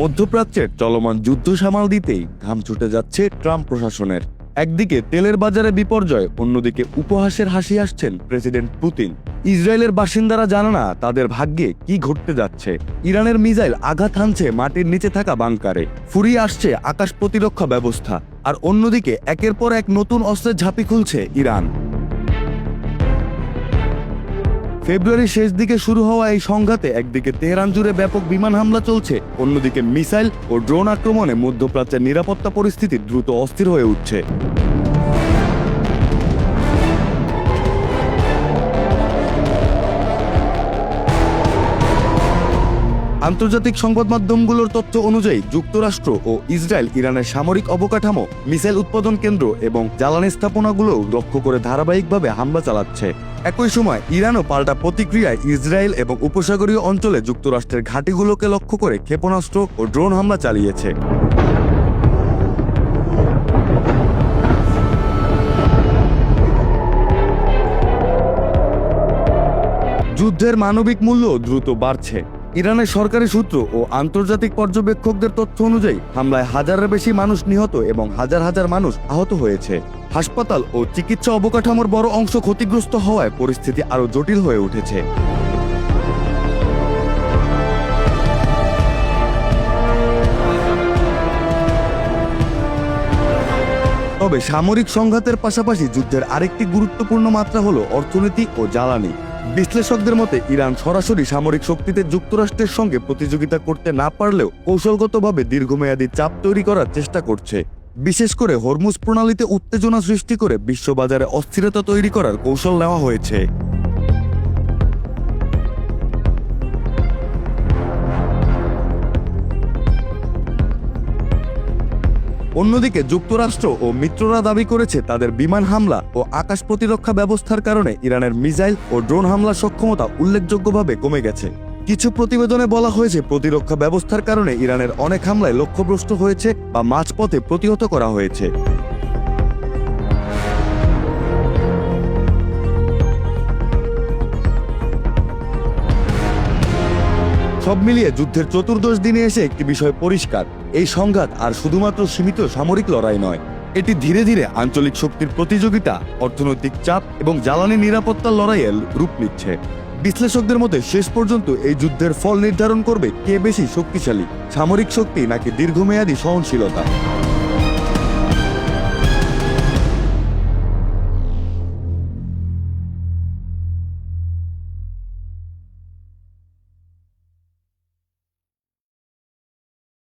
মধ্যপ্রাচ্যের চলমান যুদ্ধ সামাল দিতেই ঘাম ছুটে যাচ্ছে ট্রাম্প প্রশাসনের। একদিকে তেলের বাজারে বিপর্যয়, অন্যদিকে উপহাসের হাসি আসছেন প্রেসিডেন্ট পুতিন। ইসরায়েলের বাসিন্দারা জানে না তাদের ভাগ্যে কি ঘটতে যাচ্ছে। ইরানের মিসাইল আঘাত হানছে মাটির নিচে থাকা বাংকারে, ফুরিয়ে আসছে আকাশ প্রতিরক্ষা ব্যবস্থা, আর অন্যদিকে একের পর এক নতুন অস্ত্রের ঝাঁপি খুলছে ইরান। ফেব্রুয়ারির শেষ দিকে শুরু হওয়া এই সংঘাতে একদিকে তেহরান জুড়ে ব্যাপক বিমান হামলা চলছে, অন্যদিকে মিসাইল ও ড্রোন আক্রমণে মধ্যপ্রাচ্যের নিরাপত্তা পরিস্থিতি দ্রুত অস্থির হয়ে উঠছে। আন্তর্জাতিক সংবাদ মাধ্যমগুলোর তথ্য অনুযায়ী যুক্তরাষ্ট্র ও ইসরায়েল ইরানের সামরিক অবকাঠামো, মিসাইল উৎপাদন কেন্দ্র এবং জ্বালানি স্থাপনাগুলোও লক্ষ্য করে ধারাবাহিকভাবে হামলা চালাচ্ছে। একই সময় ইরানও পাল্টা প্রতিক্রিয়ায় ইসরায়েল এবং উপসাগরীয় অঞ্চলে যুক্তরাষ্ট্রের ঘাঁটিগুলোকে লক্ষ্য করে ক্ষেপণাস্ত্র ও ড্রোন হামলা চালিয়েছে। যুদ্ধের মানবিক মূল্য দ্রুত বাড়ছে। ইরানের সরকারি সূত্র ও আন্তর্জাতিক পর্যবেক্ষকদের তথ্য অনুযায়ী হামলায় হাজারের বেশি মানুষ নিহত এবং হাজার হাজার মানুষ আহত হয়েছে। হাসপাতাল ও চিকিৎসা অবকাঠামোর বড় অংশ ক্ষতিগ্রস্ত হওয়ায় পরিস্থিতি আরও জটিল হয়ে উঠেছে। তবে সামরিক সংঘাতের পাশাপাশি যুদ্ধের আরেকটি গুরুত্বপূর্ণ মাত্রা হলো অর্থনীতি ও জ্বালানি। বিশ্লেষকদের মতে ইরান সরাসরি সামরিক শক্তিতে যুক্তরাষ্ট্রের সঙ্গে প্রতিযোগিতা করতে না পারলেও কৌশলগতভাবে দীর্ঘমেয়াদী চাপ তৈরি করার চেষ্টা করছে। বিশেষ করে হরমুজ প্রণালীতে উত্তেজনা সৃষ্টি করে বিশ্ববাজারে অস্থিরতা তৈরি করার কৌশল নেওয়া হয়েছে। অন্যদিকে যুক্তরাষ্ট্র ও মিত্ররা দাবি করেছে তাদের বিমান হামলা ও আকাশ প্রতিরক্ষা ব্যবস্থার কারণে ইরানের মিসাইল ও ড্রোন হামলার সক্ষমতা উল্লেখযোগ্যভাবে কমে গেছে। কিছু প্রতিবেদনে বলা হয়েছে প্রতিরক্ষা ব্যবস্থার কারণে ইরানের অনেক হামলায় লক্ষ্যভ্রষ্ট হয়েছে বা মাঝপথে প্রতিহত করা হয়েছে। সব মিলিয়ে যুদ্ধের চতুর্দশ দিনে এসে একটি বিষয় পরিষ্কার, এই সংঘাত আর শুধুমাত্র সীমিত সামরিক লড়াই নয়, এটি ধীরে ধীরে আঞ্চলিক শক্তির প্রতিযোগিতা, অর্থনৈতিক চাপ এবং জ্বালানি নিরাপত্তার লড়াইয়ের রূপ নিচ্ছে। বিশ্লেষকদের মতে শেষ পর্যন্ত এই যুদ্ধের ফল নির্ধারণ করবে কে বেশি শক্তিশালী, সামরিক শক্তি নাকি দীর্ঘমেয়াদী সহনশীলতা।